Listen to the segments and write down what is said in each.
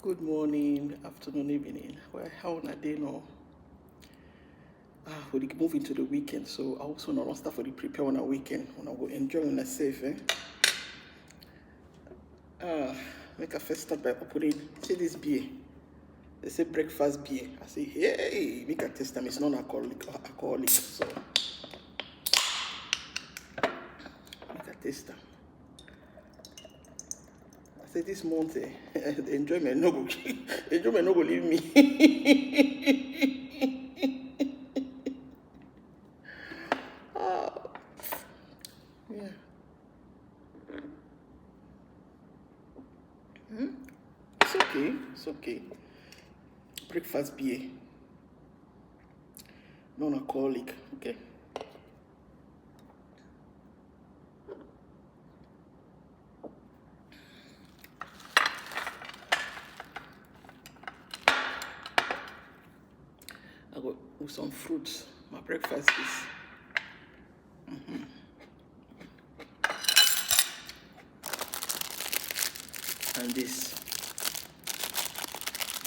Good morning, afternoon, evening. Well, how on a day now? We'll move into the weekend, so I also not start for the prepare on a weekend when I will enjoy on a safe. Make a first start by opening. See this beer. They say breakfast beer. I say, hey, make a test them. It's non alcoholic, so make a test them. I say this month, the enjoyment no go, enjoyment no go leave me. Yeah. It's okay. It's okay. Breakfast beer. Non-alcoholic. Okay. I got with some fruits. My breakfast is. And this.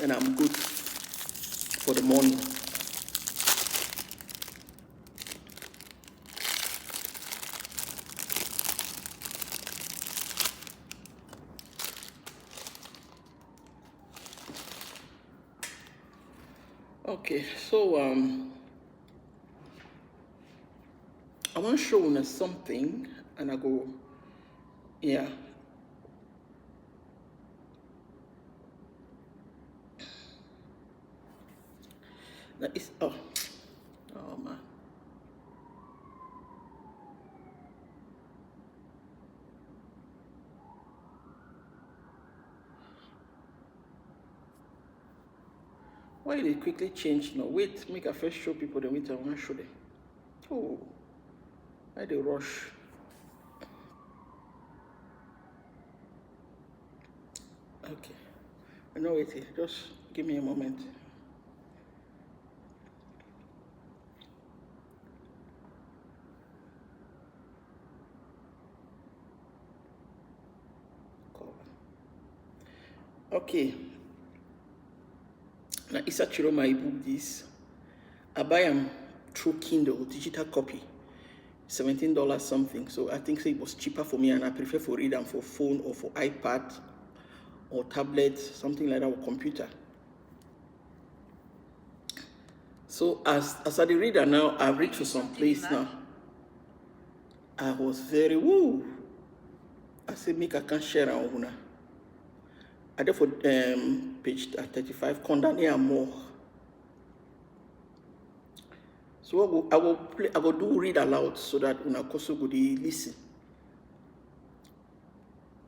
And I'm good for the morning. Okay, so I want to show you something, and I go, yeah. Now it's oh man. Why they quickly change now? Wait, make a first show people, then wait, I want to show them. Oh, why they rush? Okay, no wait, just give me a moment. Okay. Now Issa Chiroma I book this. I buy them through Kindle, digital copy. $17 something. So I think it was cheaper for me, and I prefer for read them for phone or for iPad or tablet, something like that, or computer. So as I the reader now, I've reached to some place now. I was very woo. I said, make I can share on I did for page 35, condemn and more. So I will do read aloud so that una koso go listen.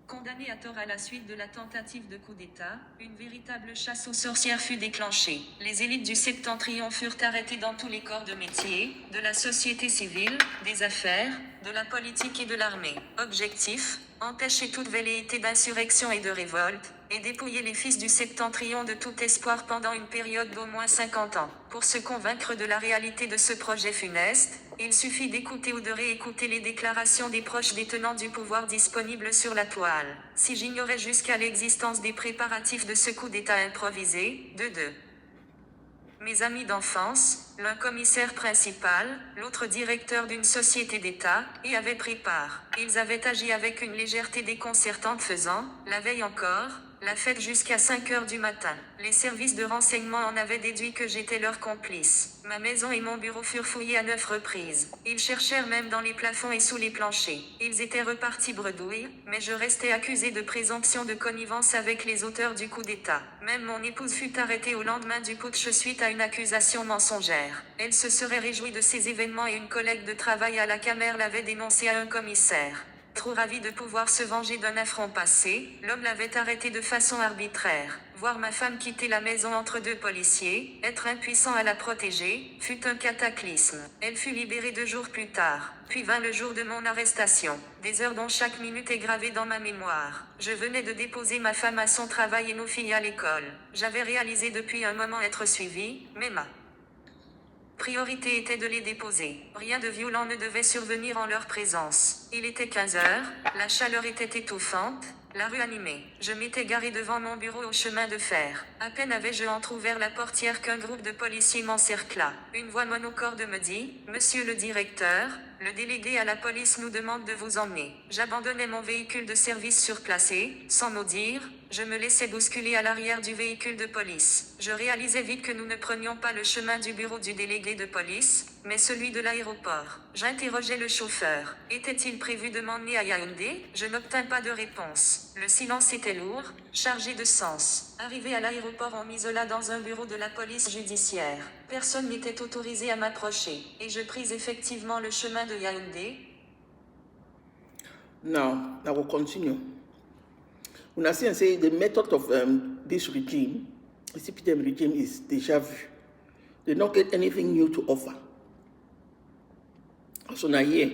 Condamné à tort à la suite de la tentative de coup d'État, une véritable chasse aux sorcières fut déclenchée. Les élites du Septentrion furent arrêtées dans tous les corps de métier, de la société civile, des affaires, de la politique et de l'armée. Objectif, empêcher toute velléité d'insurrection et de révolte, et dépouiller les fils du Septentrion de tout espoir pendant une période d'au moins 50 ans. Pour se convaincre de la réalité de ce projet funeste, il suffit d'écouter ou de réécouter les déclarations des proches détenants du pouvoir disponibles sur la toile. Si j'ignorais jusqu'à l'existence des préparatifs de ce coup d'État improvisé, de deux. Mes amis d'enfance, l'un commissaire principal, l'autre directeur d'une société d'État, y avaient pris part. Ils avaient agi avec une légèreté déconcertante faisant, la veille encore, la fête jusqu'à 5 heures du matin. Les services de renseignement en avaient déduit que j'étais leur complice. Ma maison et mon bureau furent fouillés à 9 reprises. Ils cherchèrent même dans les plafonds et sous les planchers. Ils étaient repartis bredouilles, mais je restais accusé de présomption de connivence avec les auteurs du coup d'État. Même mon épouse fut arrêtée au lendemain du putsch suite à une accusation mensongère. Elle se serait réjouie de ces événements et une collègue de travail à la Camère l'avait dénoncé à un commissaire. Trop ravi de pouvoir se venger d'un affront passé, l'homme l'avait arrêté de façon arbitraire. Voir ma femme quitter la maison entre deux policiers, être impuissant à la protéger, fut un cataclysme. Elle fut libérée 2 jours plus tard. Puis vint le jour de mon arrestation. Des heures dont chaque minute est gravée dans ma mémoire. Je venais de déposer ma femme à son travail et nos filles à l'école. J'avais réalisé depuis un moment être suivie, mais ma priorité était de les déposer. Rien de violent ne devait survenir en leur présence. Il était 15 heures, la chaleur était étouffante, La rue animée. Je m'étais garé devant mon bureau au chemin de fer. À peine avais-je entrouvert la portière qu'un groupe de policiers m'encercla. Une voix monocorde me dit « Monsieur le directeur, le délégué à la police nous demande de vous emmener. » J'abandonnais mon véhicule de service surplacé, sans mot dire, je me laissais bousculer à l'arrière du véhicule de police. Je réalisais vite que nous ne prenions pas le chemin du bureau du délégué de police, mais celui de l'aéroport. J'interrogeais le chauffeur. Était-il prévu de m'emmener à Yaoundé? Je n'obtins pas de réponse. Le silence était lourd, chargé de sens. Arrivé à l'aéroport, on m'isola dans un bureau de la police judiciaire. Personne n'était autorisé à m'approcher, et je pris effectivement le chemin de Yaoundé. Now, I will continue. When I say the method of this regime, the CPDM regime is déjà vu. They don't get anything new to offer. So now here,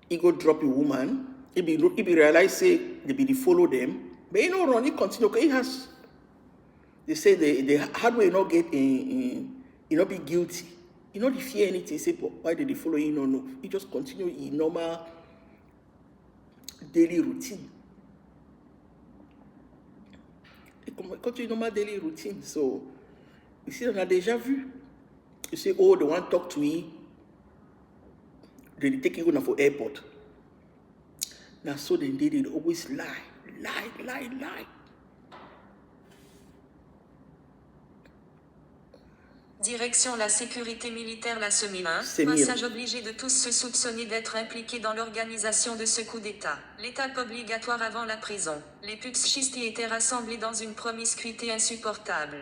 he go drop a woman, he be realize say they be follow them, but he no run, he continue, okay, he has, they say the hard way not get he not be guilty. He not fear anything, he say, but why did they follow him? No. He just continue in normal daily routine. Continue normal daily routine. So you see, on a déjà vu. You say, oh, they want to talk to him. They take you for airport. Now, so they did it. Always lie. Direction la sécurité militaire la Semina, passage obligé de tous ceux soupçonnés d'être impliqués dans l'organisation de ce coup d'État. L'étape obligatoire avant la prison. Les putschistes y étaient rassemblés dans une promiscuité insupportable.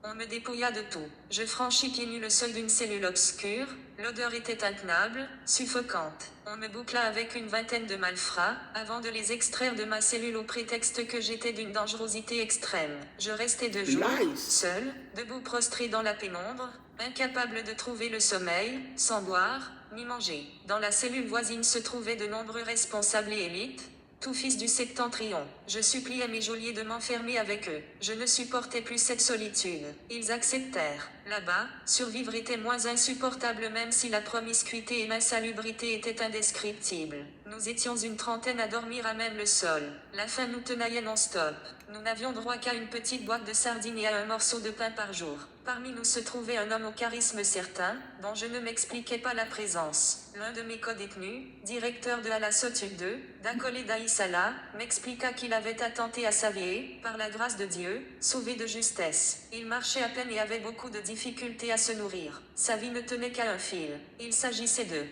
On me dépouilla de tout. Je franchis pieds nus le seuil d'une cellule obscure, l'odeur était intenable, suffocante. On me boucla avec une vingtaine de malfrats, avant de les extraire de ma cellule au prétexte que j'étais d'une dangerosité extrême. Je restais 2 jours, seul, debout prostré dans la pénombre, incapable de trouver le sommeil, sans boire, ni manger. Dans la cellule voisine se trouvaient de nombreux responsables et élites, tout fils du Septentrion. Je suppliais mes geôliers de m'enfermer avec eux. Je ne supportais plus cette solitude. Ils acceptèrent. Là-bas, survivre était moins insupportable même si la promiscuité et l'insalubrité étaient indescriptibles. Nous étions une trentaine à dormir à même le sol. La faim nous tenaillait non-stop. Nous n'avions droit qu'à une petite boîte de sardines et à un morceau de pain par jour. Parmi nous se trouvait un homme au charisme certain, dont je ne m'expliquais pas la présence. L'un de mes co-détenus, directeur de Ala Sotuk 2, d'accolé d'Aïssala, m'expliqua qu'il avait attenté à sa vie, par la grâce de Dieu, sauvé de justesse. Il marchait à peine et avait beaucoup de difficultés à se nourrir. Sa vie ne tenait qu'à un fil. Il s'agissait de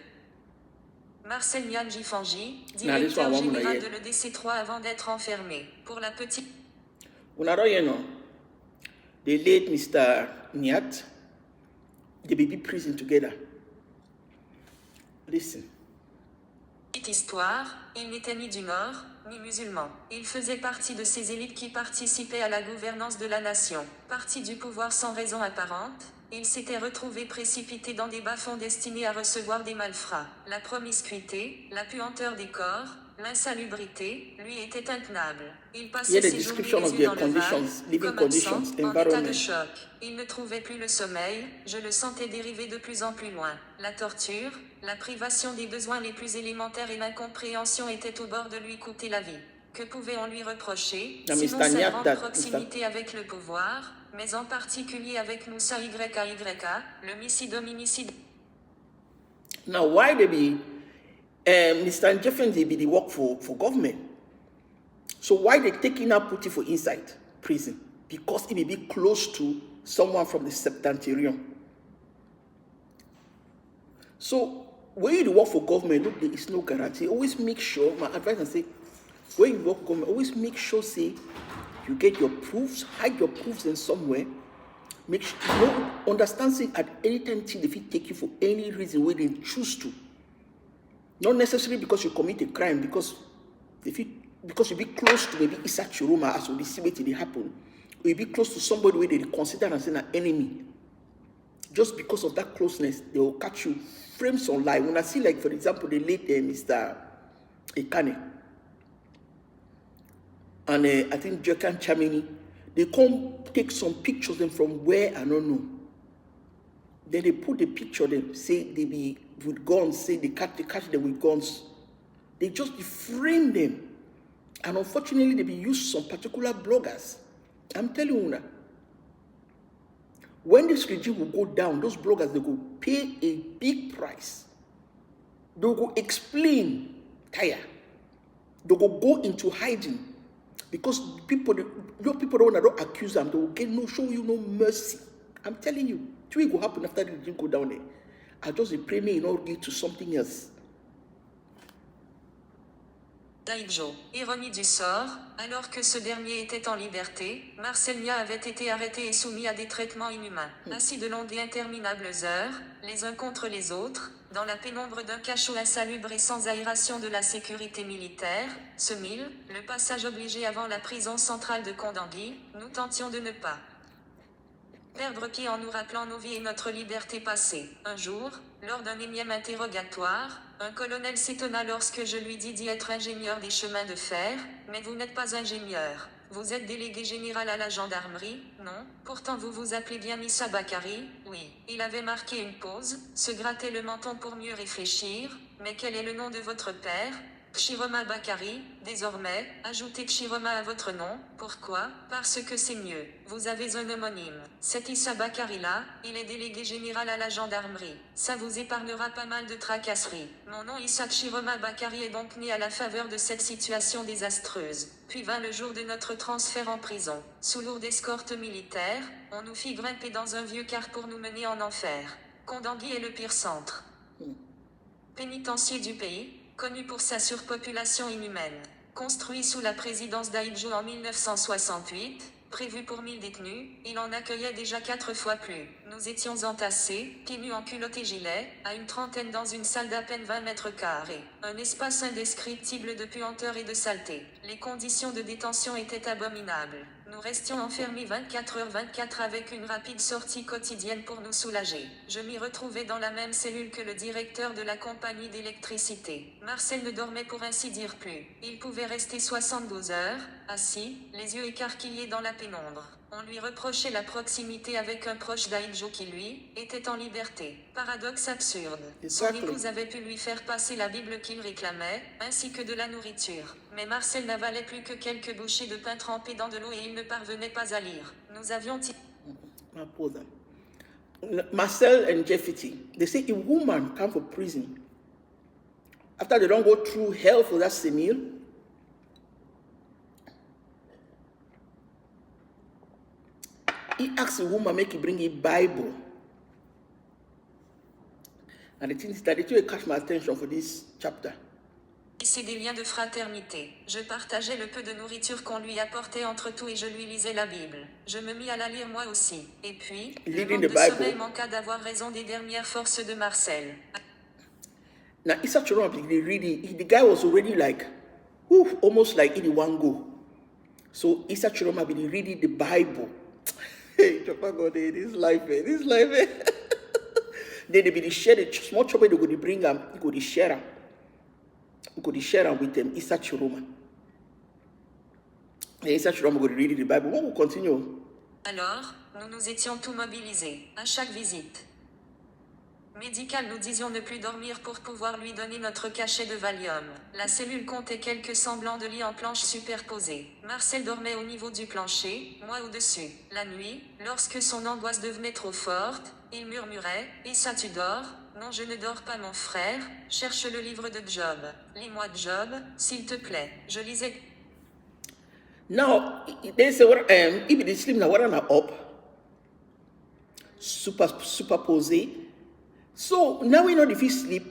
Marcel Nian Jifanji, directeur général de l'EDC3 avant d'être enfermé. Pour la petite... The late Mr. Niat, they be prison together. Listen. Petite histoire, il n'était ni du Nord, ni musulman. Il faisait partie de ces élites qui participaient à la gouvernance de la nation. Parti du pouvoir sans raison apparente, il s'était retrouvé précipité dans des bas-fonds destinés à recevoir des malfrats. La promiscuité, la puanteur des corps, l'insalubrité, lui était intenable. Il passait ses journées les yeux dans le val, comme un sang, en état de choc. Il ne trouvait plus le sommeil, je le sentais dériver de plus en plus loin. La torture, la privation des besoins les plus élémentaires et l'incompréhension étaient au bord de lui coûter la vie. Que pouvait-on lui reprocher, sinon sa grande proximité avec le pouvoir, mais en particulier avec Moussa YKYK, l'homicide hominicide. Now, why they be Mr. Jeffrey they be the work for government? So why they taking out put it for inside prison? Because it may be close to someone from the Septentrion. So when you work for government, look, there is no guarantee. Always make sure, my advice and say, when you work for government, always make sure, say, you get your proofs, hide your proofs in somewhere. Make sure you know, understand, say, at any time, if it take you for any reason where they choose to. Not necessarily because you commit a crime, because you be close to maybe Issa Chiroma as we see what it happen, or you be close to somebody where they consider as an enemy. Just because of that closeness, they will catch you. Frames on lie. When I see, like, for example, the late Mr. Ekane, and I think Jokan Chamini, they come take some pictures them from where I don't know. Then they put the picture them, say they be with guns, say they catch them with guns. They just frame them And unfortunately, they be used some particular bloggers. I'm telling you now. When this regime will go down, those bloggers, they will pay a big price. They will go explain, tire. They will go into hiding. Because people, your people don't accuse them, they will get show you no mercy. I'm telling you, it will happen after the regime go down there. I just pray me in order to get to something else. Daïdjo. Ironie du sort, alors que ce dernier était en liberté, Marcel Nia avait été arrêté et soumis à des traitements inhumains. Assis de longues et interminables heures, les uns contre les autres, dans la pénombre d'un cachot insalubre et sans aération de la sécurité militaire, ce mille, le passage obligé avant la prison centrale de Kondangui, nous tentions de ne pas perdre pied en nous rappelant nos vies et notre liberté passée. Un jour, lors d'un énième interrogatoire, un colonel s'étonna lorsque je lui dis d'y être ingénieur des chemins de fer, mais vous n'êtes pas ingénieur. Vous êtes délégué général à la gendarmerie, non? Pourtant vous vous appelez bien Issa Bakari, oui. Il avait marqué une pause, se grattait le menton pour mieux réfléchir, mais quel est le nom de votre père? Chiroma Bakari, désormais, ajoutez Chiroma à votre nom. Pourquoi? Parce que c'est mieux. Vous avez un homonyme. Cet Issa Bakari là, il est délégué général à la gendarmerie. Ça vous épargnera pas mal de tracasseries. Mon nom Issa Chiroma Bakari est donc né à la faveur de cette situation désastreuse. Puis vint le jour de notre transfert en prison. Sous lourde escorte militaire, on nous fit grimper dans un vieux car pour nous mener en enfer. Kondangui est le pire centre pénitentiaire du pays, connu pour sa surpopulation inhumaine. Construit sous la présidence d'Aïdjo en 1968, prévu pour 1000 détenus, il en accueillait déjà 4 fois plus. Nous étions entassés, pieds nus en culotte et gilet, à une trentaine dans une salle d'à peine 20 mètres carrés. Un espace indescriptible de puanteur et de saleté. Les conditions de détention étaient abominables. Nous restions enfermés 24h/24 avec une rapide sortie quotidienne pour nous soulager. Je m'y retrouvais dans la même cellule que le directeur de la compagnie d'électricité. Marcel ne dormait pour ainsi dire plus. Il pouvait rester 72 heures, assis, les yeux écarquillés dans la pénombre. On lui reprochait la proximité avec un proche d'Aïdjo qui, lui, était en liberté. Paradoxe absurde. Son épouse avait pu lui faire passer la Bible qu'il réclamait, ainsi que de la nourriture. Mais Marcel n'avalait plus que quelques bouchées de pain trempé dans de l'eau et il ne parvenait pas à lire. Nous avions... Marcel and Jeffity, they say a woman come from prison. After they don't go through hell for that meal, he asked a woman, make he bring a Bible. And the thing is that it will catch my attention for this chapter. C'est des liens de fraternité. Je partageais le peu de nourriture qu'on lui apportait entre tout et je lui lisais la Bible. Je me mis à la lire moi aussi. Et puis, le manque de sommeil manqua d'avoir raison des dernières forces de Marcel. Now, Issa Chiroma, the guy was already like, almost like in the one go. So Issa Chiroma be reading the Bible. Hey, God, this life. Then they be share the small trouble they go to bring them, you go to share them. You go to share them with them, Issa Chiroma. And Issa Chiroma go to read the Bible. We will continue. Alors, nous nous étions tous mobilisés, à chaque visite médicale nous disions ne plus dormir pour pouvoir lui donner notre cachet de Valium. La cellule comptait quelques semblants de lits en planches superposées. Marcel dormait au niveau du plancher, moi au-dessus. La nuit, lorsque son angoisse devenait trop forte, il murmurait « Et ça tu dors ?»« Non je ne dors pas mon frère, cherche le livre de Job. Lis-moi Job, s'il te plaît. » Je lisais. Now, they say, if it is sleep now, what am I up? Superposé. So now we know if you sleep,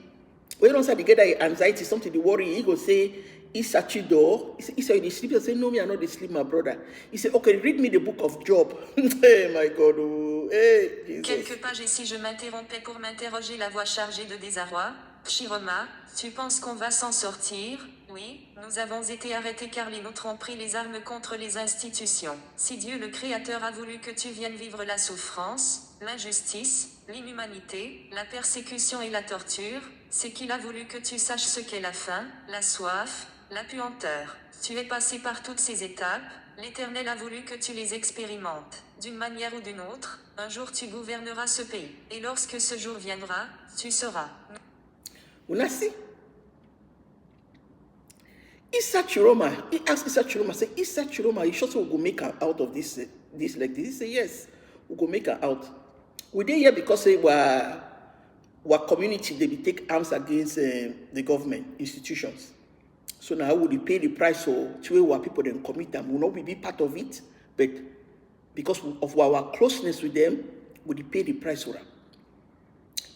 we don't say to get that anxiety, something to worry. He go say, Issa Chido. He say, you sleep? I say, no, me, I not sleep, my brother. He say, okay, read me the book of Job. Hey, my God. Oh. Hey, Jesus. Quelques pages et si je m'interrompais pour m'interroger la voix chargée de désarroi. Chiroma, tu penses qu'on va s'en sortir? Oui, nous avons été arrêtés car les nôtres ont pris les armes contre les institutions. Si Dieu le Créateur a voulu que tu viennes vivre la souffrance, l'injustice, l'inhumanité, la persécution et la torture, c'est qu'il a voulu que tu saches ce qu'est la faim, la soif, la puanteur. Tu es passé par toutes ces étapes, l'Éternel a voulu que tu les expérimentes. D'une manière ou d'une autre, un jour tu gouverneras ce pays. Et lorsque ce jour viendra, tu sauras. Unasi? Issa Chiroma, he asked Issa Chiroma, say, Issa Chiroma, you sure we'll go make her out of this like this? He said, yes, we'll go make her out. We did here because say our community, they be take arms against the government institutions. So now we pay the price so to where people then commit them. Will not be part of it, but because of our closeness with them, we pay the price for them.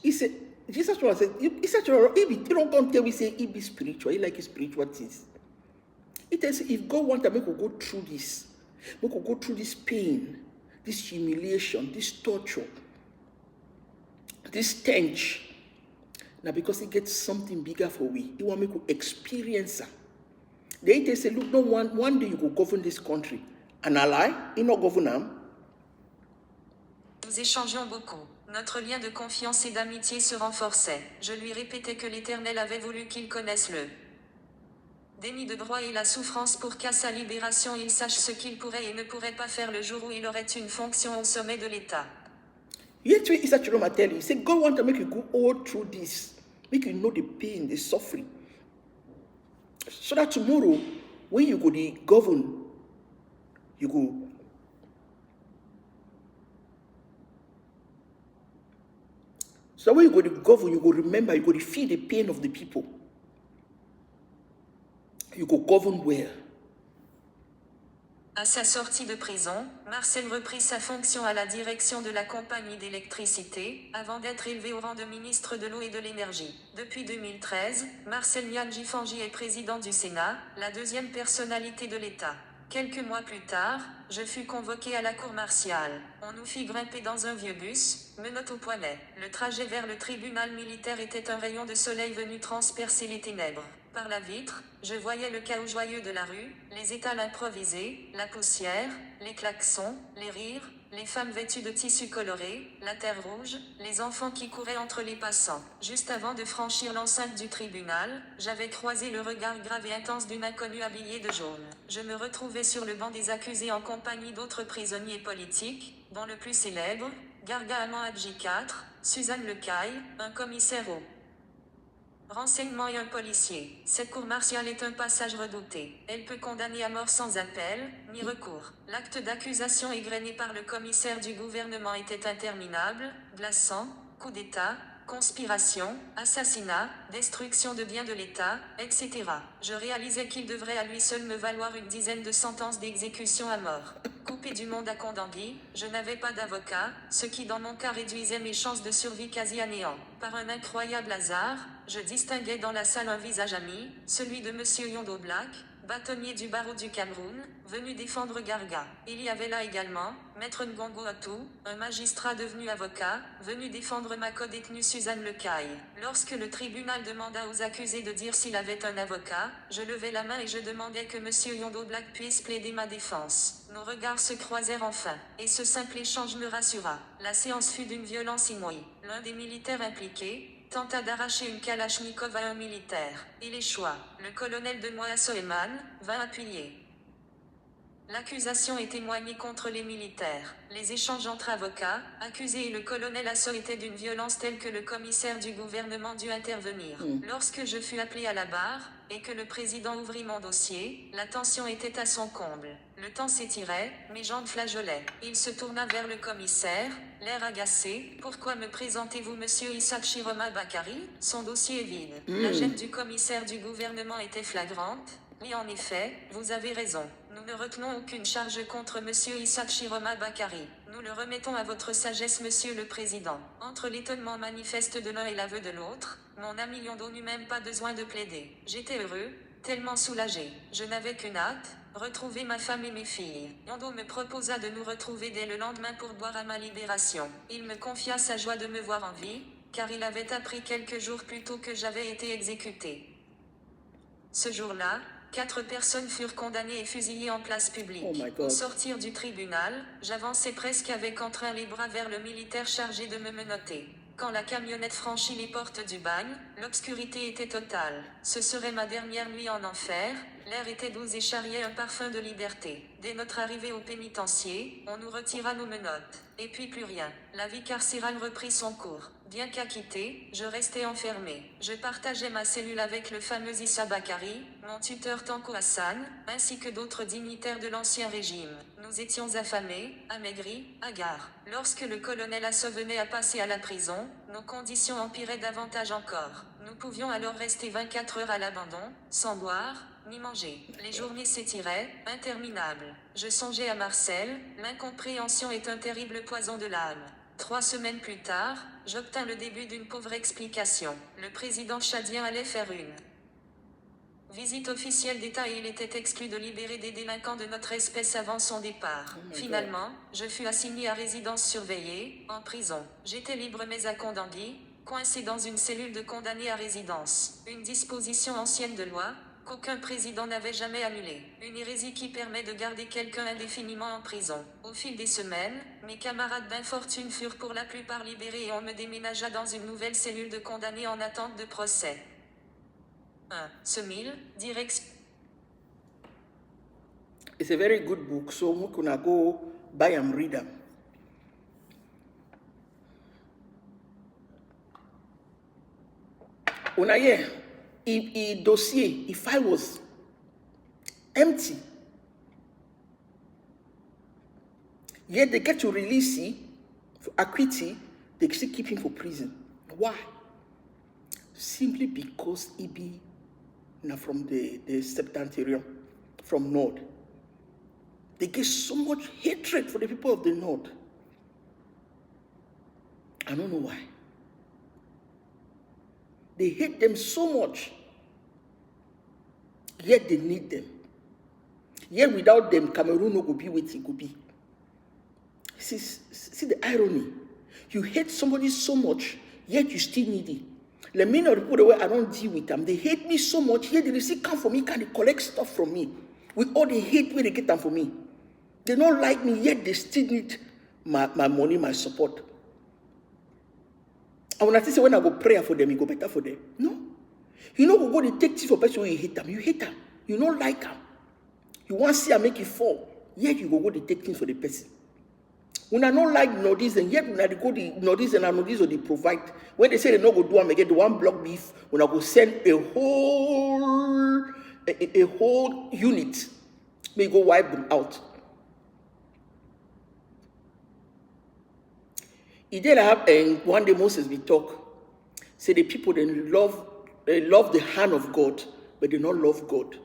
He said, Jesus said, he said, he don't come tell we say he be spiritual, he like his spiritual things. It tells if God wants to make us go through this, make us go through this pain, this humiliation, this torture, this stench. Now because he gets something bigger for we, he want to make us experience it. Then he say, look, no one day you go govern this country. And I lie, he not govern them. Nous échangions beaucoup. Notre lien de confiance et d'amitié se renforçait. Je lui répétais que l'Éternel avait voulu qu'il connaisse le déni de droit et la souffrance pour qu'à sa libération il sache ce qu'il pourrait et ne pourrait pas faire le jour où il aurait une fonction au sommet de l'État. Yet Issa Chiroma tell you, he said, God want to make you go all through this, make you know the pain, the suffering. So that tomorrow, when you go to govern, you go. So when you go to govern, you go remember, you go to feel the pain of the people. You go govern well. À sa sortie de prison, Marcel reprit sa fonction à la direction de la compagnie d'électricité, avant d'être élevé au rang de ministre de l'eau et de l'énergie. Depuis 2013, Marcel Nyan-Jifanji est président du Sénat, la deuxième personnalité de l'État. Quelques mois plus tard, je fus convoqué à la cour martiale. On nous fit grimper dans un vieux bus, menottes au poignet. Le trajet vers le tribunal militaire était un rayon de soleil venu transpercer les ténèbres. Par la vitre, je voyais le chaos joyeux de la rue, les étals improvisés, la poussière, les klaxons, les rires, les femmes vêtues de tissus colorés, la terre rouge, les enfants qui couraient entre les passants. Juste avant de franchir l'enceinte du tribunal, j'avais croisé le regard grave et intense d'une inconnue habillée de jaune. Je me retrouvais sur le banc des accusés en compagnie d'autres prisonniers politiques, dont le plus célèbre, Garga Aman-Hadji IV, Suzanne Lecaille, un commissaire au renseignement et un policier. Cette cour martiale est un passage redouté. Elle peut condamner à mort sans appel, ni recours. L'acte d'accusation égrené par le commissaire du gouvernement était interminable, glaçant, coup d'État, conspiration, assassinat, destruction de biens de l'État, etc. Je réalisais qu'il devrait à lui seul me valoir une dizaine de sentences d'exécution à mort. Coupé du monde à Kondangui, je n'avais pas d'avocat, ce qui dans mon cas réduisait mes chances de survie quasi à néant. Par un incroyable hasard, je distinguais dans la salle un visage ami, celui de Monsieur Yondo Black, bâtonnier du barreau du Cameroun, venu défendre Garga. Il y avait là également, Maître Ngongo Atou, un magistrat devenu avocat, venu défendre ma codétenue Suzanne Lecaille. Lorsque le tribunal demanda aux accusés de dire s'il avait un avocat, je levai la main et je demandais que Monsieur Yondo Black puisse plaider ma défense. Nos regards se croisèrent enfin, et ce simple échange me rassura. La séance fut d'une violence inouïe. L'un des militaires impliqués tenta d'arracher une kalachnikov à un militaire. Il échoua. Le colonel de Moa Soeman vint appuyer l'accusation et témoigner contre les militaires. Les échanges entre avocats, accusés et le colonel Asso étaient d'une violence telle que le commissaire du gouvernement dut intervenir. Lorsque je fus appelé à la barre, et que le président ouvrit mon dossier, la tension était à son comble. Le temps s'étirait, mes jambes flageolaient. Il se tourna vers le commissaire, l'air agacé. « Pourquoi me présentez-vous monsieur Isaac Chiroma Bakari ?» Son dossier est vide. La gêne du commissaire du gouvernement était flagrante. Oui, en effet, vous avez raison. Nous ne retenons aucune charge contre monsieur Isaac Chiroma Bakari. Nous le remettons à votre sagesse, monsieur le président. Entre l'étonnement manifeste de l'un et l'aveu de l'autre, mon ami Yondo n'eut même pas besoin de plaider. J'étais heureux, tellement soulagé. Je n'avais qu'une hâte, retrouver ma femme et mes filles. Yondo me proposa de nous retrouver dès le lendemain pour boire à ma libération. Il me confia sa joie de me voir en vie, car il avait appris quelques jours plus tôt que j'avais été exécuté. Ce jour-là, 4 personnes furent condamnées et fusillées en place publique. Au sortir du tribunal, j'avançais presque avec entrain les bras vers le militaire chargé de me menotter. Quand la camionnette franchit les portes du bagne, l'obscurité était totale. Ce serait ma dernière nuit en enfer, l'air était doux et charriait un parfum de liberté. Dès notre arrivée au pénitencier, on nous retira nos menottes. Et puis plus rien. La vie carcérale reprit son cours. Bien qu'acquitté, je restais enfermé. Je partageais ma cellule avec le fameux Issa Bakari, mon tuteur Tanko Hassan, ainsi que d'autres dignitaires de l'ancien régime. Nous étions affamés, amaigris, hagards. Lorsque le colonel Asso venait à passer à la prison, nos conditions empiraient davantage encore. Nous pouvions alors rester 24 heures à l'abandon, sans boire, ni manger. Les journées s'étiraient, interminables. Je songeais à Marcel, l'incompréhension est un terrible poison de l'âme. 3 semaines plus tard, j'obtins le début d'une pauvre explication. Le président tchadien allait faire une visite officielle d'État et il était exclu de libérer des délinquants de notre espèce avant son départ. Finalement, je fus assigné à résidence surveillée, en prison. J'étais libre mais à Condangui, coincé dans une cellule de condamnés à résidence. Une disposition ancienne de loi, qu'aucun président n'avait jamais annulée. Une hérésie qui permet de garder quelqu'un indéfiniment en prison. Au fil des semaines, mes camarades d'infortune furent pour la plupart libérés et on me déménagea dans une nouvelle cellule de condamnés en attente de procès. 1. Semil, direction. It's a very good book, so we can go buy and read them. Una here, dossier, file was empty. Yet they get to release him for acquittal, they still keep him for prison. Why? Simply because he be now from the septentrion, from North. They get so much hatred for the people of the North. I don't know why. They hate them so much, yet they need them. Yet without them, Cameroon no go be what it could be. See the irony. You hate somebody so much, yet you still need it. Let me know the people the way I don't deal with them. They hate me so much, yet they still come for me, can they collect stuff from me. With all the hate where they get them for me. They don't like me, yet they still need my money, my support. And when I say when I go pray for them, it go better for them. No. You know, go detective for person when you hate them. You hate them. You don't like them. You want to see them make it fall. Yet you go detective for the person. When I don't like Nordies, and yet when I go the Nordies and Nordies or they provide, when they say they not go do them again, the one block beef, when I go send a whole unit, may go wipe them out. He did have, and one day Moses we talk, say the people they love the hand of God, but they don't love God.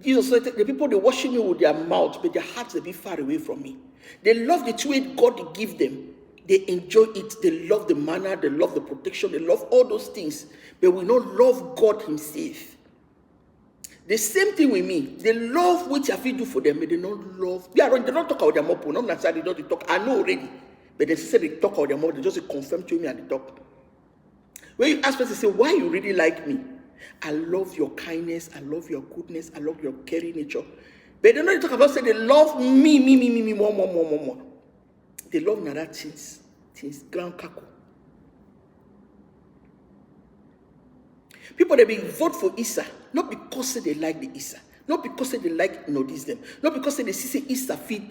Jesus said the people they worship me with their mouth, but their hearts they be far away from me. They love the true God give them. They enjoy it. They love the manna. They love the protection. They love all those things, but we don't love God Himself. The same thing with me. They love what I do for them, but they don't love. They don't talk about their mouth. Not necessarily they don't talk. I know already. But they say they talk out their mouth, they just confirm to me at the talk. When you ask person, say, why you really like me? I love your kindness, I love your goodness, I love your caring nature. But they don't talk about say they love me, more. They love another things, ground kako. People they be vote for Issa, not because they like the Issa, not because they like notice them, not because they see Issa fit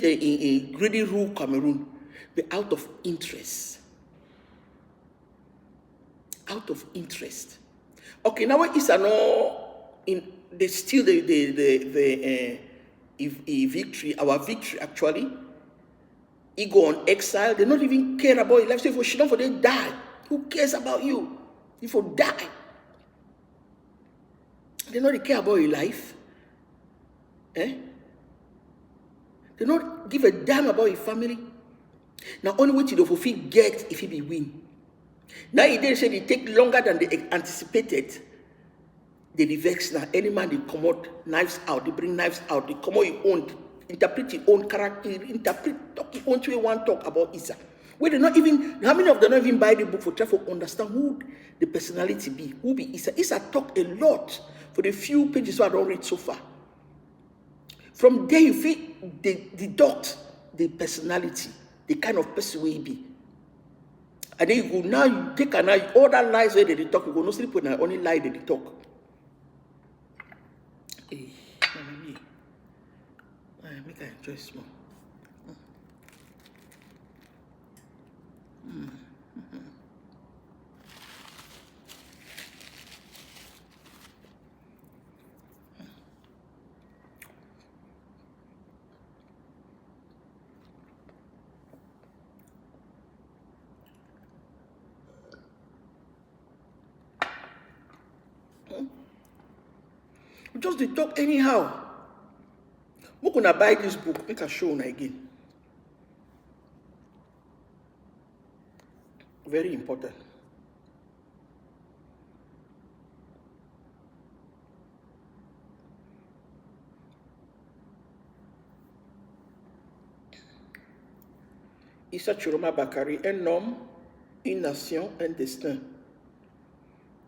a greedy rule Cameroon. But out of interest. Out of interest. Okay, now what is they steal the victory, our victory actually. He go on exile. They don't even care about your life. So if you shouldn't for they die, who cares about you? If you die, they don't care about your life. They don't give a damn about your family. Now, only what you fulfill get if he be win. Now, he didn't say they take longer than they anticipated. They vex now. Any man, they come out, knives out, they bring knives out, they come out your own, interpret your own character, talk your own way, one talk about Issa. Where they not even, how many of them not even buy the book for try to understand who the personality be, who be Issa. Issa talk a lot for the few pages I don't read so far. From there, you feel they deduct the personality. The kind of person we be. And then you go now, you take an eye, all that lies where they talk, you go no sleep when I only lie they talk. Hey, make I enjoy small. Just they talk anyhow. We're gonna buy this book, make a show again. Very important. Issa Chiroma Bakari, un homme, une nation, un destin.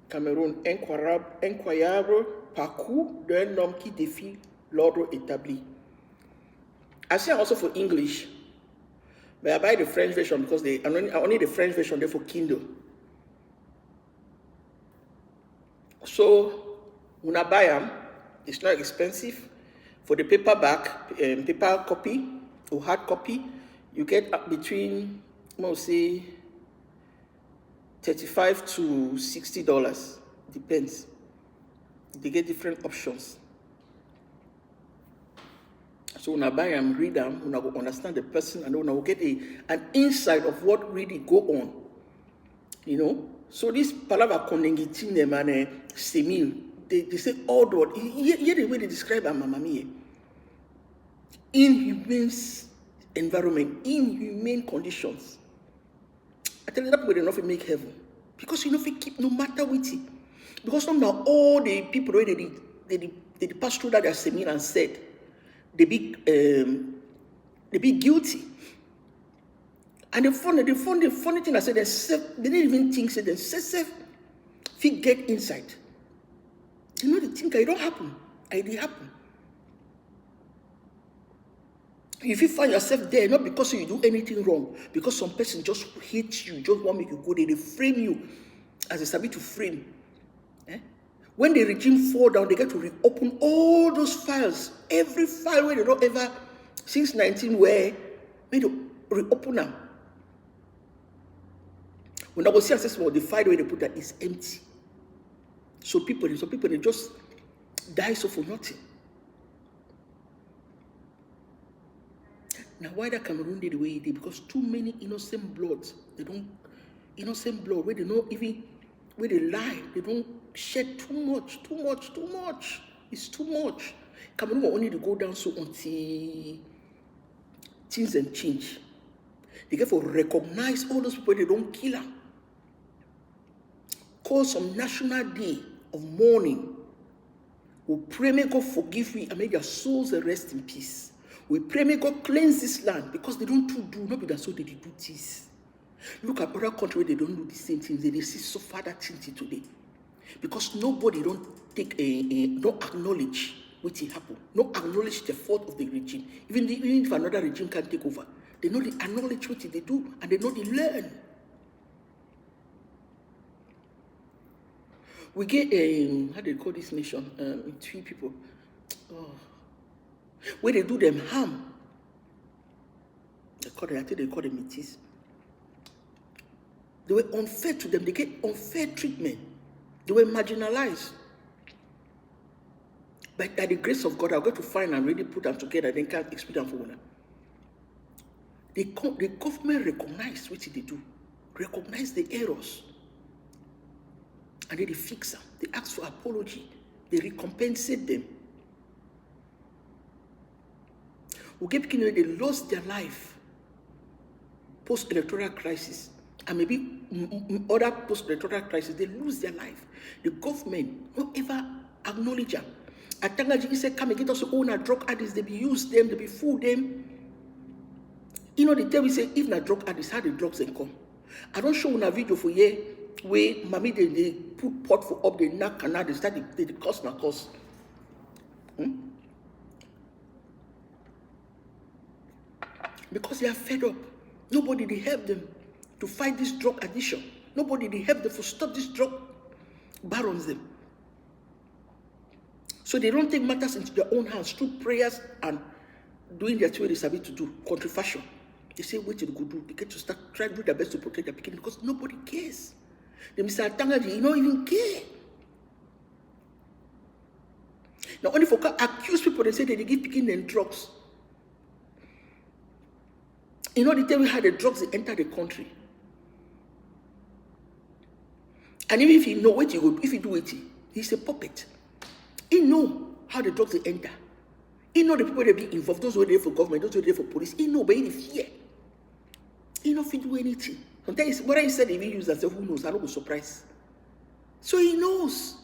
Cameroun, incroyable parcours d'un homme qui défie l'ordre établi. I say also for English, but I buy the French version because I only the French version there for Kindle. So when I buy them, it's not expensive. For the paperback, paper copy or hard copy, you get between, say, $35 to $60. Depends. They get different options. So when I buy them, read them, when I will understand the person, and when I will get an insight of what really go on. You know? So this palabra konengitine man semil, they say all the word. Hear the way they describe a mamma mia. Inhumane environment, inhumane conditions. I tell you that people don't make heaven. Because you know if you keep no matter what it. Because now all the people they pass through that semil and said, they be guilty. And the funny thing I said, they didn't even think say themselves if you get inside. You know the thing it don't happen. It did happen. If you find yourself there, not because you do anything wrong, because some person just hate you, just want to make you go there, they frame you as a sabi to frame. When the regime fall down, they get to reopen all those files. Every file where they don't ever, since 19, where they reopen them. When I was here, the file where they put that is empty. So people they just die so for nothing. Now why that Cameroon did the way it did? Because too many innocent bloods, innocent blood where they don't even, where they lie, they don't shed too much. It's too much. Cameroon will only to go down so until things and change. They get for recognize all those people they don't kill them. Call some national day of mourning. We pray may God forgive me and may their souls rest in peace. We pray may God cleanse this land because they don't do not be that so they do this. Look at other countries where they don't do the same things. They see so far that thing today. Because nobody don't take don't acknowledge what happened. Not acknowledge the fault of the regime. Even if another regime can take over, they know they acknowledge what they do and they know they learn. We get how do they call this nation? 3 people. Where they do them harm. I think they call them Métis. They were unfair to them. They get unfair treatment. They were marginalized. But by the grace of God, I'm going to find and really put them together. Then can't explain them for one. The government recognize what they do, recognize the errors, and then they fix them. They ask for apology. They recompensate them. We get people they lost their life post-electoral crisis. And maybe other post-electoral crisis, they lose their life. The government don't ever acknowledge them. Atangaji said, come and get us own a drug addicts, they be use them, they be fool them. You know, the tell we say, if na drug addicts, how the drugs they come. I don't show una video for ye where mommy they put pot for up the neck and now they start the cost na cost. Because they are fed up. Nobody they help them to fight this drug addiction. Nobody they help them to stop this drug barons them. So they don't take matters into their own hands through prayers and doing their way they sabi to do, country fashion. They say, what you go do? They get to start trying to do their best to protect their picking because nobody cares. The Mr. Atangaji, you don't even care. Now, only for accuse people, they say that they give picking them drugs. You know, they tell me how the drugs they enter the country. And even if you know what you go do, if you do it, he's a puppet. He know how the drugs they enter. He know the people they be involved, those who are there for government, those who are there for police. He know, but he fear. He not fit do anything. Sometimes what I said, if he use and say, who knows? I don't be surprised. So he knows.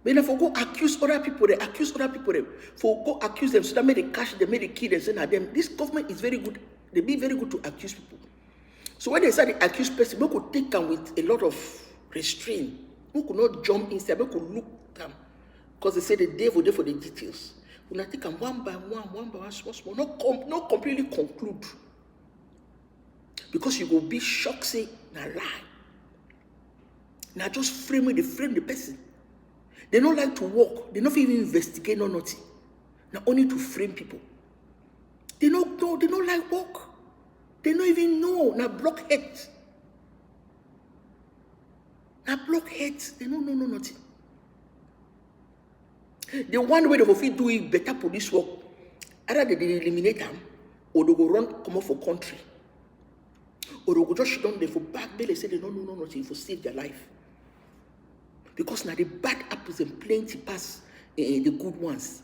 But if I go accuse other people, they accuse other people, they for go accuse them, so that may they catch them, may they kill them, say na them. This government is very good. They be very good to accuse people. So when they say they accuse person, we could take them with a lot of restraint. We could not jump inside, we could look them. Because they say the devil there for the details. We not take them one by one, small. Not completely conclude. Because you will be shocked, say, na lie. Now just frame the person. They don't like to walk. They don't even investigate no nothing. Now only to frame people. They don't know. They don't like walk. They don't even know. Now blockheads. Now blockheads. They don't know nothing. The one way they will do it better police work. Either they eliminate them, or they go run come off for country, or they go just shut down them for back. They say they don't know nothing for save their life. Because now the bad apples and plenty pass the good ones.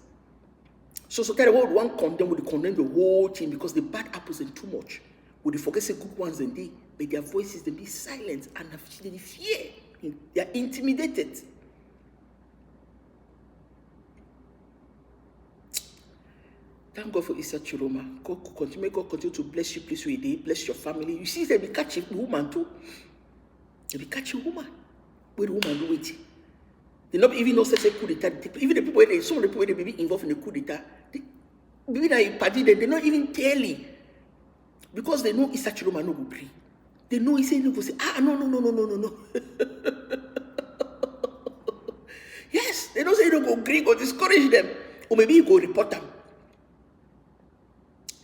So the world one condemn would condemn the whole thing because the bad apples are too much. Would they forget the good ones and they, but their voices they be silent and they fear. They are intimidated. Thank God for Issa Chiroma. God continue to bless you, please, with it. Bless your family. You see, they be catching woman too. They be catching woman. Where the woman do it. They not even know such a coup d'etat. Even the people, some of the people they be involved in the coup d'etat, maybe that party, they not even tell it. Because they know Issa Chiroma no go agree. They know he say no go say, no. Yes, they don't say no go agree, go discourage them. Or maybe you go report them.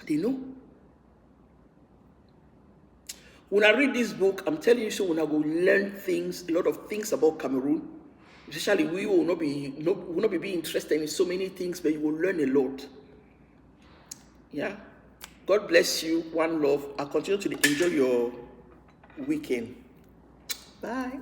They know. When I read this book, I'm telling you, so when I go learn things, a lot of things about Cameroon, especially we will not be interested in so many things, but you will learn a lot. Yeah. God bless you. One love. I'll continue to enjoy your weekend. Bye.